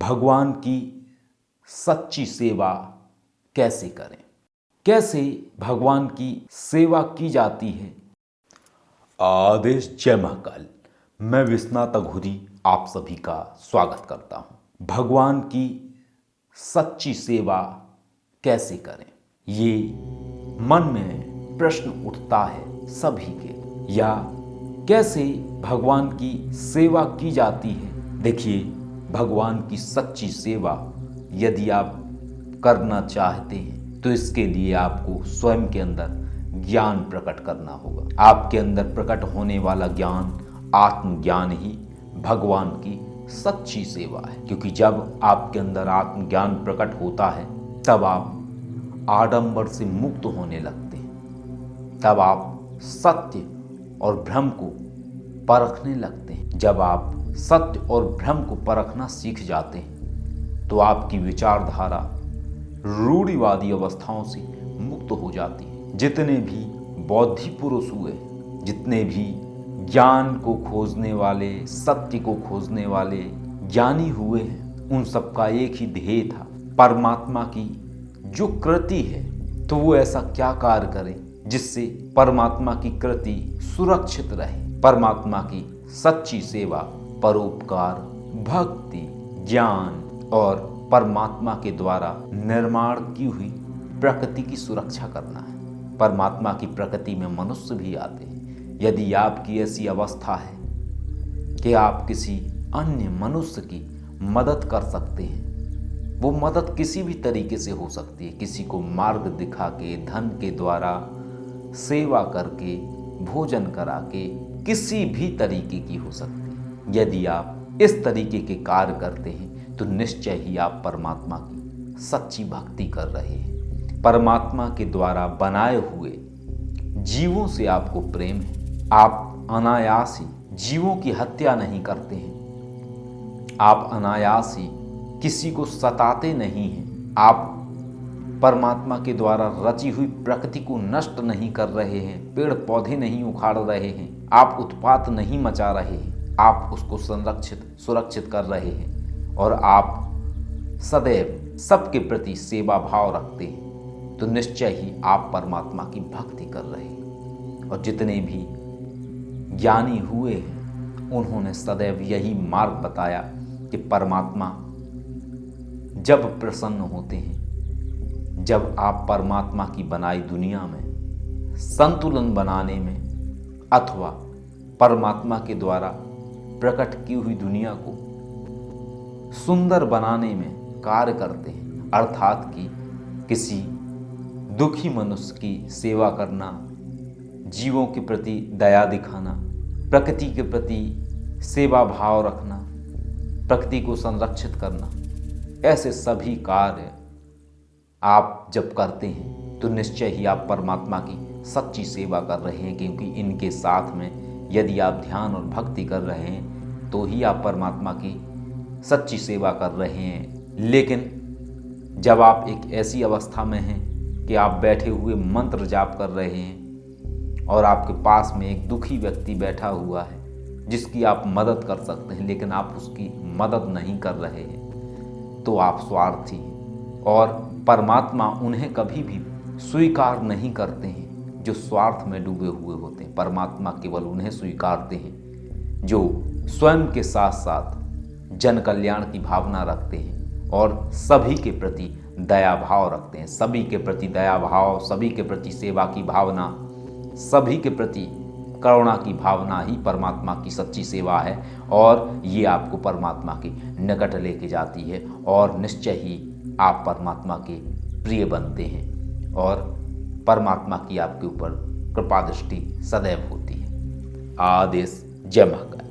भगवान की सच्ची सेवा कैसे करें, कैसे भगवान की सेवा की जाती है। आदेश जय महाकाल। मैं विश्वनाथ अघोरी आप सभी का स्वागत करता हूं। भगवान की सच्ची सेवा कैसे करें, ये मन में प्रश्न उठता है सभी के, या कैसे भगवान की सेवा की जाती है। देखिए, भगवान की सच्ची सेवा यदि आप करना चाहते हैं तो इसके लिए आपको स्वयं के अंदर ज्ञान प्रकट करना होगा। आपके अंदर प्रकट होने वाला ज्ञान, आत्मज्ञान ही भगवान की सच्ची सेवा है। क्योंकि जब आपके अंदर आत्मज्ञान प्रकट होता है तब आप आडंबर से मुक्त होने लगते हैं, तब आप सत्य और भ्रम को परखने लगते हैं। जब आप सत्य और भ्रम को परखना सीख जाते हैं तो आपकी विचारधारा रूढ़िवादी अवस्थाओं से मुक्त हो जाती है। जितने भी बौद्धि पुरुष हुए, जितने भी ज्ञान को खोजने वाले, सत्य को खोजने वाले ज्ञानी हुए हैं, उन सबका एक ही ध्येय था, परमात्मा की जो कृति है तो वो ऐसा क्या कार्य करें जिससे परमात्मा की कृति सुरक्षित रहे। परमात्मा की सच्ची सेवा, परोपकार, भक्ति, ज्ञान और परमात्मा के द्वारा निर्माण की हुई प्रकृति की सुरक्षा करना है। परमात्मा की प्रकृति में मनुष्य भी आते हैं। यदि आपकी ऐसी अवस्था है कि आप किसी अन्य मनुष्य की मदद कर सकते हैं, वो मदद किसी भी तरीके से हो सकती है। किसी को मार्ग दिखा के, धन के द्वारा, सेवा करके, भोजन करा के, किसी भी तरीके की हो सकती है। यदि आप इस तरीके के कार्य करते हैं तो निश्चय ही आप परमात्मा की सच्ची भक्ति कर रहे हैं। परमात्मा के द्वारा बनाए हुए जीवों से आपको प्रेम है। आप अनायास ही जीवों की हत्या नहीं करते हैं, आप अनायास ही किसी को सताते नहीं हैं, आप परमात्मा के द्वारा रची हुई प्रकृति को नष्ट नहीं कर रहे हैं, पेड़ पौधे नहीं उखाड़ रहे हैं, आप उत्पात नहीं मचा रहे हैं, आप उसको सुरक्षित कर रहे हैं और आप सदैव सबके प्रति सेवा भाव रखते हैं, तो निश्चय ही आप परमात्मा की भक्ति कर रहे हैं। और जितने भी ज्ञानी हुए हैं उन्होंने सदैव यही मार्ग बताया कि परमात्मा जब प्रसन्न होते हैं, जब आप परमात्मा की बनाई दुनिया में संतुलन बनाने में अथवा परमात्मा के द्वारा प्रकट की हुई दुनिया को सुंदर बनाने में कार्य करते हैं, अर्थात कि किसी दुखी मनुष्य की सेवा करना, जीवों के प्रति दया दिखाना, प्रकृति के प्रति सेवा भाव रखना, प्रकृति को संरक्षित करना, ऐसे सभी कार्य आप जब करते हैं तो निश्चय ही आप परमात्मा की सच्ची सेवा कर रहे हैं। क्योंकि इनके साथ में यदि आप ध्यान और भक्ति कर रहे हैं तो ही आप परमात्मा की सच्ची सेवा कर रहे हैं। लेकिन जब आप एक ऐसी अवस्था में हैं कि आप बैठे हुए मंत्र जाप कर रहे हैं और आपके पास में एक दुखी व्यक्ति बैठा हुआ है जिसकी आप मदद कर सकते हैं, लेकिन आप उसकी मदद नहीं कर रहे हैं, तो आप स्वार्थी हैं। और परमात्मा उन्हें कभी भी स्वीकार नहीं करते हैं जो स्वार्थ में डूबे हुए होते हैं। परमात्मा केवल उन्हें स्वीकारते हैं जो स्वयं के साथ साथ जन कल्याण की भावना रखते हैं और सभी के प्रति दया भाव रखते हैं। सभी के प्रति दया भाव, सभी के प्रति सेवा की भावना, सभी के प्रति करुणा की भावना ही परमात्मा की सच्ची सेवा है और ये आपको परमात्मा के निकट लेके जाती है और निश्चय ही आप परमात्मा के प्रिय बनते हैं और परमात्मा की आपके ऊपर कृपा दृष्टि सदैव होती है। आदेश जय महाकाल।